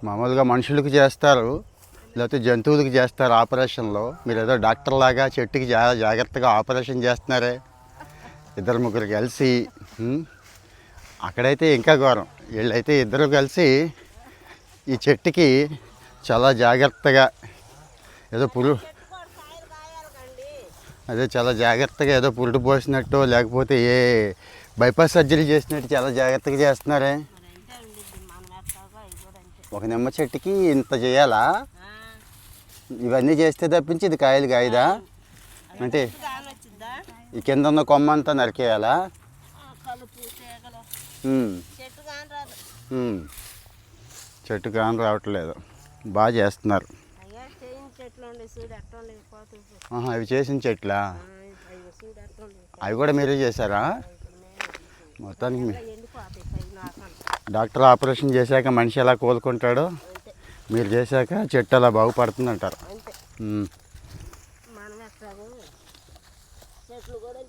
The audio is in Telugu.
మామూలుగా మనుషులకి చేస్తారు, లేకపోతే జంతువులకి చేస్తారు ఆపరేషన్లో. మీరు ఏదో డాక్టర్ లాగా చెట్టుకి జాగ్రత్తగా ఆపరేషన్ చేస్తున్నారే ఇద్దరు ముగ్గురు కలిసి. అక్కడైతే ఇంకా ఘోరం. వీళ్ళైతే ఇద్దరు కలిసి ఈ చెట్టుకి చాలా జాగ్రత్తగా ఏదో చాలా జాగ్రత్తగా ఏదో పురుడు పోసినట్టు, లేకపోతే ఏ బైపాస్ సర్జరీ చేసినట్టు చాలా జాగ్రత్తగా చేస్తున్నారే. ఒక నిమ్మ చెట్టుకి ఇంత చేయాలా? ఇవన్నీ చేస్తే తప్పించి ఇది కాయలు కాయదా? అంటే ఈ కింద ఉన్న కొమ్మ అంతా నరికేయాలా? చెట్టు కాని రావట్లేదు. బాగా చేస్తున్నారు. అవి చేసిన చెట్లా? అవి కూడా మీరే చేశారా? మొత్తానికి డాక్టర్ ఆపరేషన్ చేశాక మనిషి ఎలా కోలుకుంటాడో మీరు చేశాక చెట్టు అలా బాగుపడుతుంది అంటారు. చెట్లు కూడా